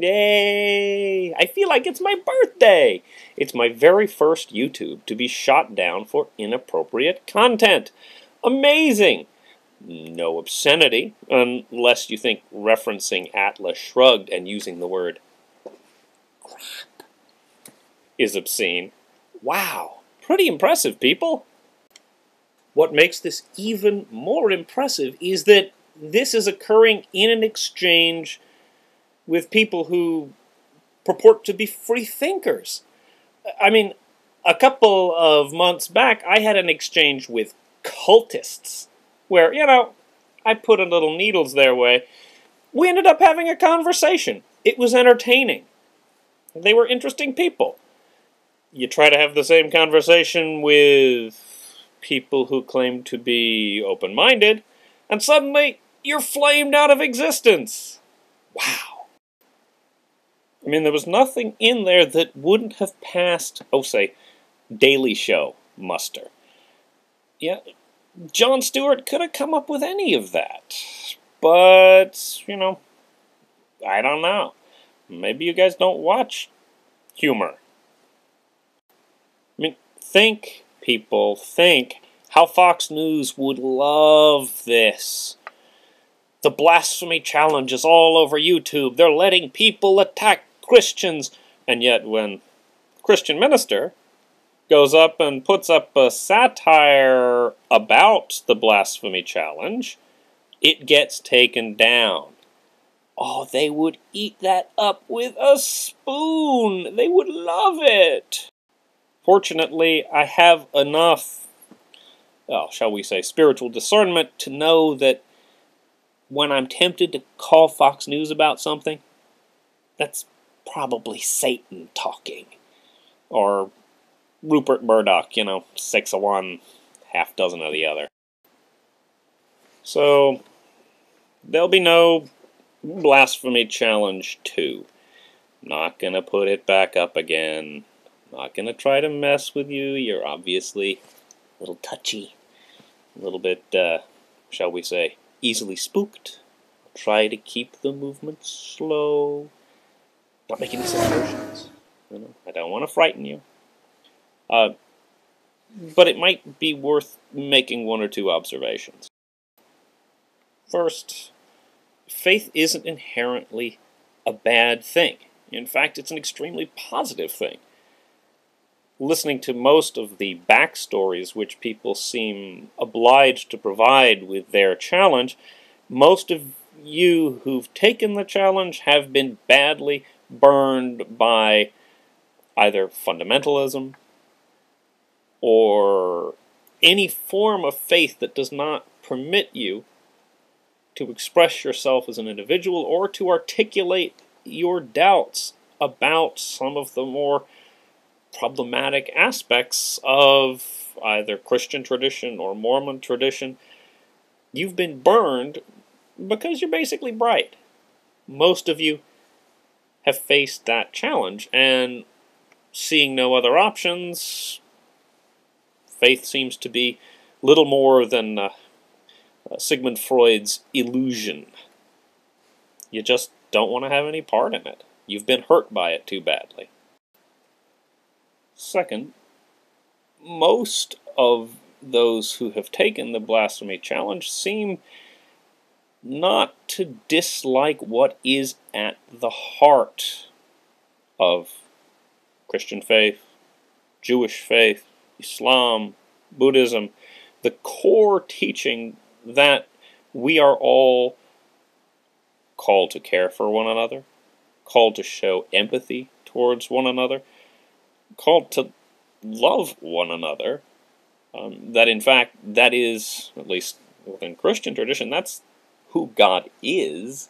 Yay! I feel like it's my birthday! It's my very first YouTube to be shot down for inappropriate content. Amazing! No obscenity, unless you think referencing Atlas Shrugged and using the word crap is obscene. Wow! Pretty impressive, people! What makes this even more impressive is that this is occurring in an exchange with people who purport to be free thinkers. I mean, a couple of months back, I had an exchange with cultists, where, I put a little needles their way. We ended up having a conversation. It was entertaining. They were interesting people. You try to have the same conversation with people who claim to be open-minded, and suddenly you're flamed out of existence. Wow. I mean, there was nothing in there that wouldn't have passed, say, Daily Show muster. Yeah, Jon Stewart could have come up with any of that. But, I don't know. Maybe you guys don't watch humor. I mean, think, people, think how Fox News would love this. The Blasphemy challenge is all over YouTube. They're letting people attack Christians. And yet when a Christian minister goes up and puts up a satire about the Blasphemy challenge, it gets taken down. Oh, they would eat that up with a spoon. They would love it. Fortunately, I have enough, shall we say, spiritual discernment to know that when I'm tempted to call Fox News about something, that's probably Satan talking. Or Rupert Murdoch, 6 of one, half dozen of the other. So, there'll be no Blasphemy Challenge 2. Not gonna put it back up again. Not gonna try to mess with you. You're obviously a little touchy. A little bit, shall we say, easily spooked. Try to keep the movement slow. Not make any assertions. I don't want to frighten you. But it might be worth making one or two observations. First, faith isn't inherently a bad thing. In fact, it's an extremely positive thing. Listening to most of the backstories which people seem obliged to provide with their challenge, most of you who've taken the challenge have been badly burned by either fundamentalism or any form of faith that does not permit you to express yourself as an individual or to articulate your doubts about some of the more problematic aspects of either Christian tradition or Mormon tradition. You've been burned because you're basically bright. Most of you have faced that challenge, and seeing no other options, faith seems to be little more than Sigmund Freud's illusion. You just don't want to have any part in it. You've been hurt by it too badly. Second, most of those who have taken the Blasphemy Challenge seem not to dislike what is at the heart of Christian faith, Jewish faith, Islam, Buddhism, the core teaching that we are all called to care for one another, called to show empathy towards one another, called to love one another. That in fact, that is, at least within Christian tradition, that's who God is.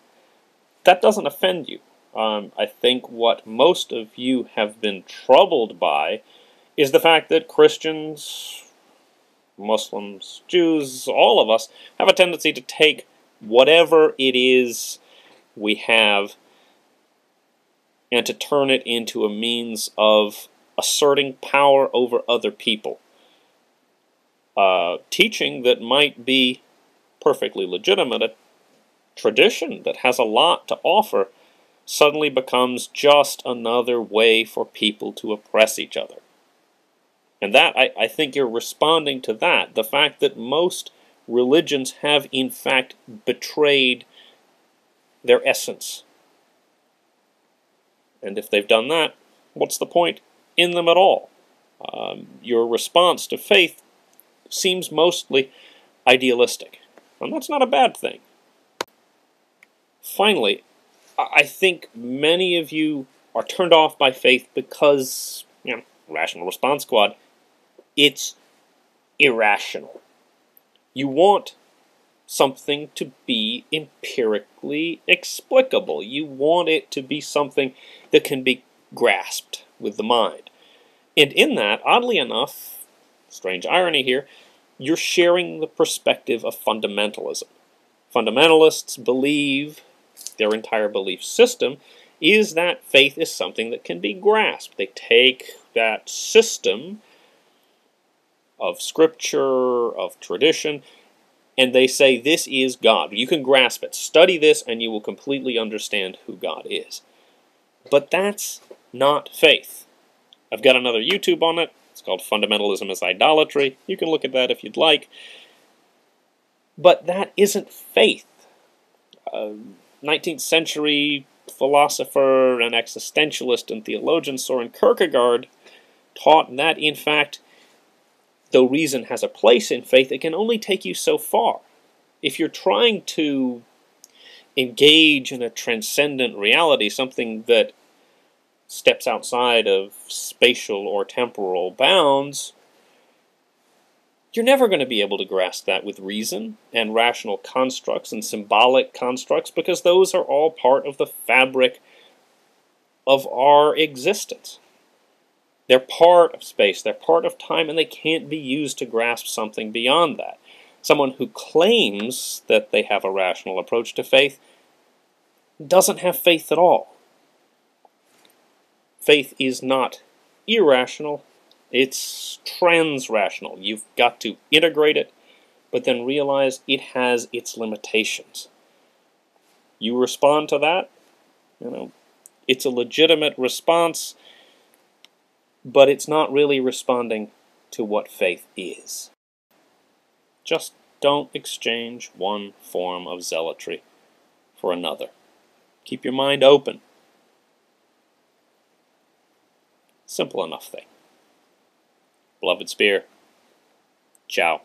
That doesn't offend you. I think what most of you have been troubled by is the fact that Christians, Muslims, Jews, all of us, have a tendency to take whatever it is we have and to turn it into a means of asserting power over other people. Teaching that might be perfectly legitimate, a tradition that has a lot to offer, suddenly becomes just another way for people to oppress each other. And that, I think you're responding to that, the fact that most religions have in fact betrayed their essence. And if they've done that, what's the point in them at all? Your response to faith seems mostly idealistic, and that's not a bad thing. Finally, I think many of you are turned off by faith because, Rational Response Squad, it's irrational. You want something to be empirically explicable. You want it to be something that can be grasped with the mind. And in that, oddly enough, strange irony here, you're sharing the perspective of fundamentalism. Fundamentalists believe, their entire belief system is that faith is something that can be grasped. They take that system of scripture, of tradition, and they say this is God. You can grasp it. Study this and you will completely understand who God is. But that's not faith. I've got another YouTube on it. It's called Fundamentalism is Idolatry. You can look at that if you'd like. But that isn't faith. 19th century philosopher and existentialist and theologian Soren Kierkegaard taught that, in fact, though reason has a place in faith, it can only take you so far. If you're trying to engage in a transcendent reality, something that steps outside of spatial or temporal bounds, you're never going to be able to grasp that with reason and rational constructs and symbolic constructs, because those are all part of the fabric of our existence. They're part of space, they're part of time, and they can't be used to grasp something beyond that. Someone who claims that they have a rational approach to faith doesn't have faith at all. Faith is not irrational, it's transrational. You've got to integrate it, but then realize it has its limitations. You respond to that, it's a legitimate response, but it's not really responding to what faith is. Just don't exchange one form of zealotry for another. Keep your mind open. Simple enough thing. Beloved Spear, ciao.